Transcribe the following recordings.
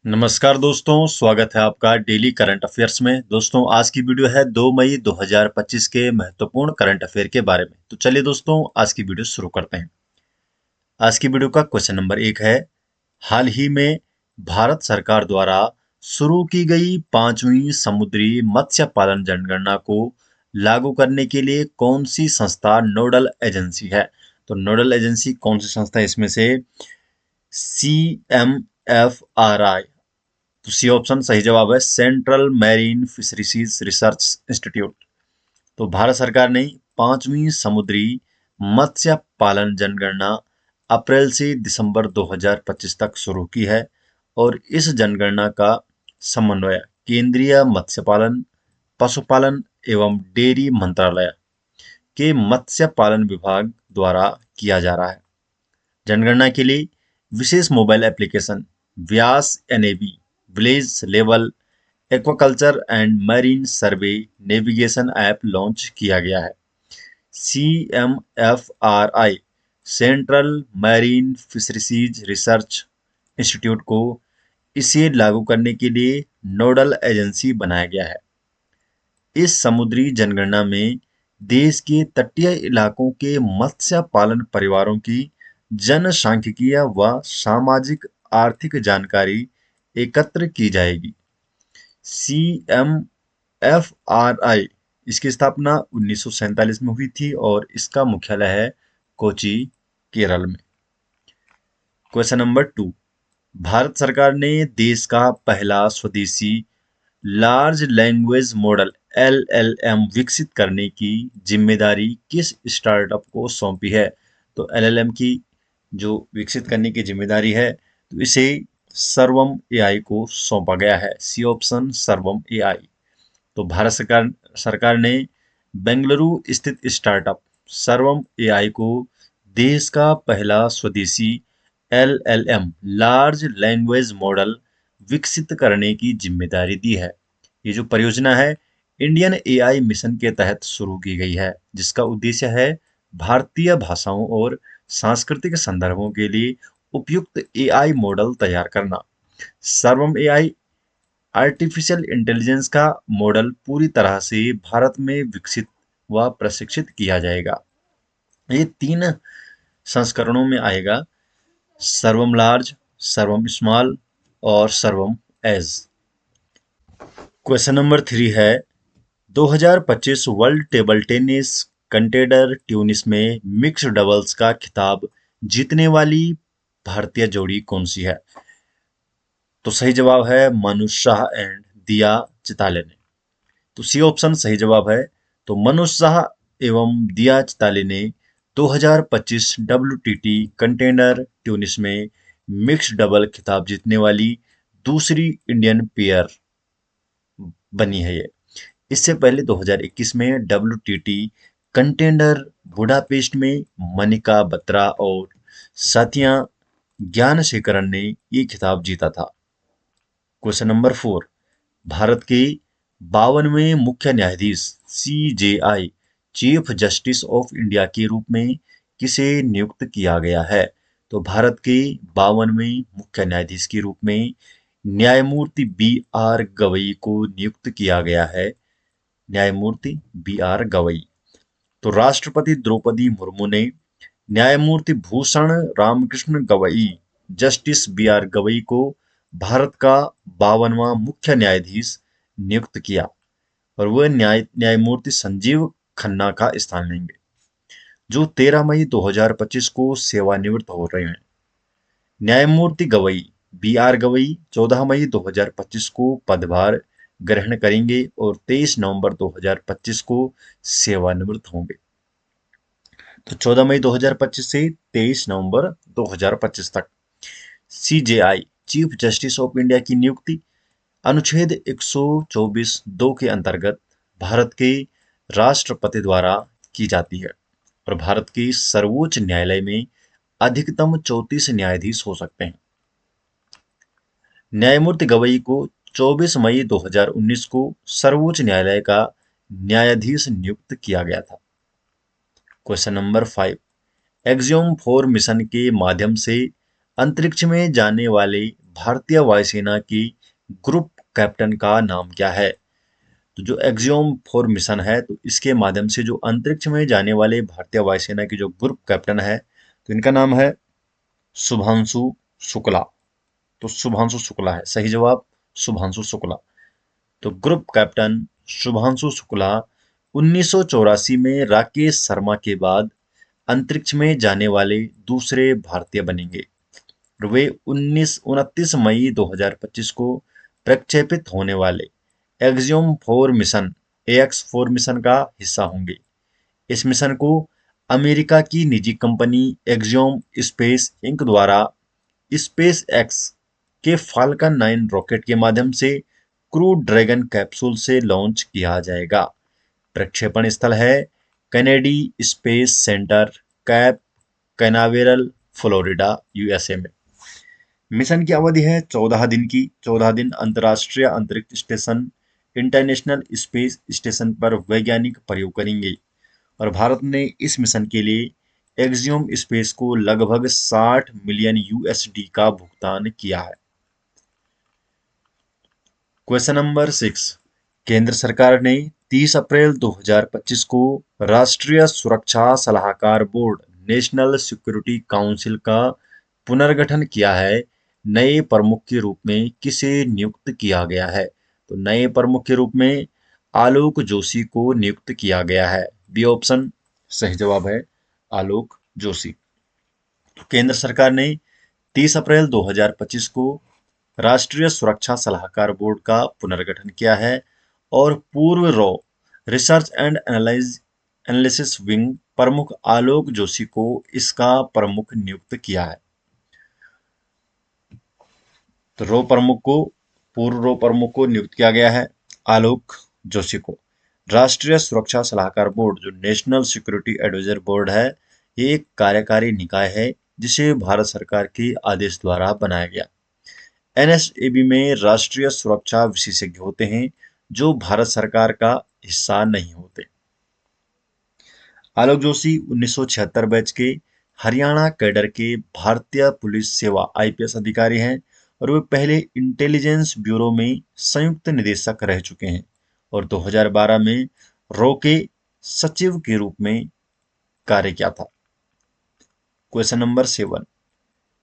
नमस्कार दोस्तों, स्वागत है आपका डेली करंट अफेयर्स में। दोस्तों, आज की वीडियो है 2 मई 2025 के महत्वपूर्ण करंट अफेयर के बारे में। तो चलिए दोस्तों, आज की वीडियो शुरू करते हैं। आज की वीडियो का क्वेश्चन नंबर 1 है, हाल ही में भारत सरकार द्वारा शुरू की गई 5वीं समुद्री मत्स्य पालन जनगणना को लागू करने के लिए कौन सी संस्था नोडल एजेंसी है? तो नोडल एजेंसी कौन सी संस्था है इसमें से? CMFRI। तो सी ऑप्शन सही जवाब है, central marine fisheries research institute. तो भारत सरकार ने 5वीं समुद्री मत्स्य पालन जनगणना अप्रैल से दिसंबर 2025 तक शुरू की है और इस जनगणना का समन्वय केंद्रीय मत्स्य पालन, पशुपालन एवं डेयरी मंत्रालय के मत्स्य पालन विभाग द्वारा किया जा रहा है। जनगणना के लिए विशेष mobile application Vyas NAV village level aquaculture and marine survey navigation app launch किया गया है। CMFRI central marine fisheries research institute को इसे लागू करने के लिए नोडल एजेंसी बनाया गया है। इस समुद्री जनगणना में देश के तटीय इलाकों के मत्स्य पालन परिवारों की जनसांख्यिकीय व सामाजिक आर्थिक जानकारी एकत्र की जाएगी। CMFRI इसकी स्थापना 1947 में हुई थी और इसका मुख्यालय है कोची, केरल में। क्वेश्चन नंबर 2, भारत सरकार ने देश का पहला स्वदेशी लार्ज लैंग्वेज मॉडल LLM विकसित करने की जिम्मेदारी किस स्टार्टअप को सौंपी है? तो LLM की जो विकसित करने की जिम्मेदारी है, तो इसे सर्वम AI को सौंपा गया है। सी ऑप्शन सर्वम AI। तो भारत सरकार ने बेंगलुरु स्थित स्टार्टअप सर्वम AI को देश का पहला स्वदेशी LLM लार्ज लैंग्वेज मॉडल विकसित करने की जिम्मेदारी दी है। ये जो परियोजना है इंडियन AI मिशन के तहत शुरू की गई है, जिसका उद्देश्य है भारतीय भाषाओं और सांस्कृतिक संदर्भों के लिए उपयुक्त AI मॉडल तैयार करना। सर्वम AI आर्टिफिशियल इंटेलिजेंस का मॉडल पूरी तरह से भारत में विकसित व प्रशिक्षित किया जाएगा। ये 3 संस्करणों में आएगा, सर्वम लार्ज, सर्वम स्मॉल और सर्वम एज। क्वेश्चन नंबर 3 है, 2025 world table tennis contender Tunis में मिक्स डबल्स का खिताब जीतने वाली भारतीय जोड़ी कौन सी है? तो सही जवाब है मनुष शाह एंड दिया चिताले ने। तो सी ऑप्शन सही जवाब है। तो मनुष शाह एवं दिया चिताले ने 2025 WTT कंटेनर ट्यूनिस में मिक्स डबल खिताब जीतने वाली दूसरी इंडियन पेयर बनी है ये। इससे पहले 2021 में WTT कंटेंडर बुडापेस्ट में मनिका बत्रा और साथिया ज्ञानशेखरन ने ये खिताब जीता था। क्वेश्चन नंबर 4, भारत के 52वें मुख्य न्यायाधीश CJI chief justice of India के रूप में किसे नियुक्त किया गया है? तो भारत के 52वें मुख्य न्यायाधीश के रूप में न्यायमूर्ति BR गवई को नियुक्त किया गया है। न्यायमूर्ति BR गवई। तो राष्ट्रपति द्रौपदी मुर्मू ने न्यायमूर्ति भूषण रामकृष्ण गवई, जस्टिस BR गवई को भारत का 52वां मुख्य न्यायाधीश नियुक्त किया और वह न्यायमूर्ति संजीव खन्ना का स्थान लेंगे, जो 13 मई 2025 को सेवानिवृत्त हो रहे हैं। न्यायमूर्ति गवई BR गवई 14 मई 2025 को पदभार ग्रहण करेंगे और 23 नवंबर 2025 को सेवानिवृत्त होंगे। तो 14 मई 2025 से 23 नवंबर 2025 तक CJI chief justice of India की नियुक्ति अनुच्छेद 124(2) के अंतर्गत भारत के राष्ट्रपति द्वारा की जाती है और भारत के सर्वोच्च न्यायालय में अधिकतम 34 न्यायाधीश हो सकते हैं। न्यायमूर्ति गवई को 24 मई 2019 को सर्वोच्च न्यायालय का न्यायाधीश नियुक्त किया गया था। क्वेश्चन नंबर 5, एक्सियोम 4 मिशन के माध्यम से अंतरिक्ष में जाने वाले भारतीय वायुसेना की ग्रुप कैप्टन का नाम क्या है? तो जो एक्सियोम 4 मिशन है, तो इसके माध्यम से जो अंतरिक्ष में जाने वाले भारतीय वायुसेना की जो ग्रुप कैप्टन है, तो इनका नाम है शुभांशु शुक्ला। तो शुभांशु शुक्ला है सही जवाब, शुभांशु शुक्ला। तो ग्रुप कैप्टन शुभांशु शुक्ला 1984 में राकेश शर्मा के बाद अंतरिक्ष में जाने वाले दूसरे भारतीय बनेंगे। और वे 29 मई 2025 को प्रक्षेपित होने वाले एक्सियोम 4 मिशन AX4 मिशन का हिस्सा होंगे। इस मिशन को अमेरिका की निजी कंपनी एक्सियोम स्पेस इंक द्वारा स्पेस एक्स के फाल्कन 9 रॉकेट के माध्यम से क्रू ड्रैगन कैप्सूल से लॉन्च किया जाएगा। प्रक्षेपण स्थल है Kennedy space centre, cap Canaveral, Florida, USA में। मिशन की अवधि है 14 दिन की। 14 दिन अंतर्राष्ट्रीय अंतरिक्ष स्टेशन इंटरनेशनल स्पेस स्टेशन पर वैज्ञानिक प्रयोग करेंगे। और भारत ने इस मिशन के लिए एक्सियोम स्पेस को लगभग 60 मिलियन USD का भुगतान किया है। क्वेश्चन नंबर 6, केंद्र सरकार ने 30 अप्रैल 2025 को राष्ट्रीय सुरक्षा सलाहकार बोर्ड नेशनल सिक्योरिटी काउंसिल का पुनर्गठन किया है। नए प्रमुख के रूप में किसे नियुक्त किया गया है? तो नए प्रमुख के रूप में आलोक जोशी को नियुक्त किया गया है। बी ऑप्शन सही जवाब है, आलोक जोशी। तो केंद्र सरकार ने 30 अप्रैल 2025 को राष्ट्रीय सुरक्षा सलाहकार बोर्ड का पुनर्गठन किया है और पूर्व raw research and analysis wing प्रमुख आलोक जोशी को इसका प्रमुख नियुक्त किया है। तो पूर्व रो प्रमुख को नियुक्त किया गया है आलोक जोशी को। राष्ट्रीय सुरक्षा सलाहकार बोर्ड जो नेशनल सिक्योरिटी एडवाइजर बोर्ड है, ये एक कार्यकारी निकाय है जिसे भारत सरकार के आदेश द्वारा बनाया गया। NSAB में राष्ट्रीय सुरक्षा विशेषज्ञ होते हैं जो भारत सरकार का हिस्सा नहीं होते। आलोक जोशी 1976 बैच के हरियाणा कैडर के भारतीय पुलिस सेवा IPS अधिकारी हैं और वे पहले इंटेलिजेंस ब्यूरो में संयुक्त निदेशक रह चुके हैं और 2012 में रॉ के सचिव के रूप में कार्य किया था। क्वेश्चन नंबर 7,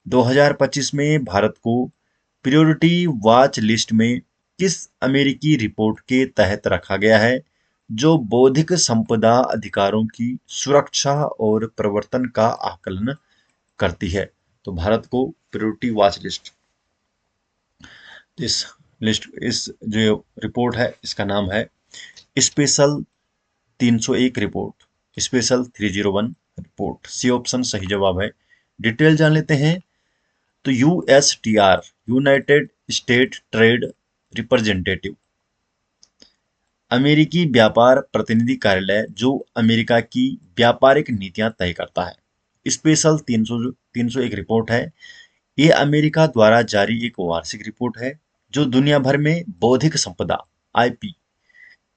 2025 में भारत को प्रियोरिटी वॉच लिस्ट में किस अमेरिकी रिपोर्ट के तहत रखा गया है जो बौद्धिक संपदा अधिकारों की सुरक्षा और प्रवर्तन का आकलन करती है? तो भारत को प्रियोरिटी वॉच इस जो रिपोर्ट है इसका नाम है special 301 report, special 301 report. C option सही जवाब है। डिटेल जान लेते हैं। तो USTR united state trade representative अमेरिकी व्यापार प्रतिनिधि कार्यालय जो अमेरिका की व्यापारिक नीतियां तय करता है। स्पेशल 301 रिपोर्ट है। ये अमेरिका द्वारा जारी एक वार्षिक रिपोर्ट है जो दुनिया भर में बौद्धिक संपदा IP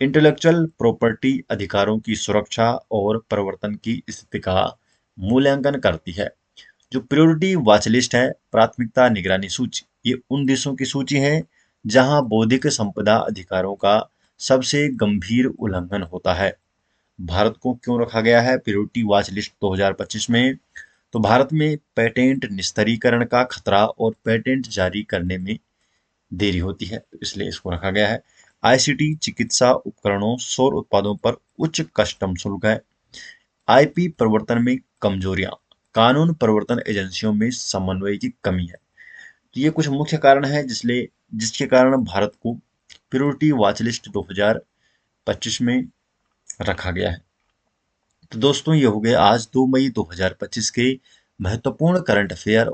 इंटेलेक्चुअल प्रॉपर्टी अधिकारों की सुरक्षा और प्रवर्तन की स्थिति का मूल्यांकन करती है। जो प्रायोरिटी वॉच लिस्ट है, प्राथमिकता निगरानी सूची, ये उन देशों की सूची है जहां बौद्धिक संपदा अधिकारों का सबसे गंभीर उल्लंघन होता है। भारत को क्यों रखा गया है प्रायोरिटी वॉच लिस्ट 2025 में? तो भारत में पेटेंट निस्तारीकरण का खतरा और पेटेंट जारी करने में देरी होती है, तो इसलिए इसको रखा गया है। ICT चिकित्सा उपकरणों, सौर उत्पादों पर उच्च कस्टम शुल्क है। IP प्रवर्तन में कमजोरियां, कानून प्रवर्तन एजेंसियों में समन्वय की कमी है। तो ये कुछ मुख्य कारण है जिसके कारण भारत को प्रायोरिटी वॉच लिस्ट 2025 में रखा गया है। तो दोस्तों ये हो गए आज 2 मई 2025 के महत्वपूर्ण करंट अफेयर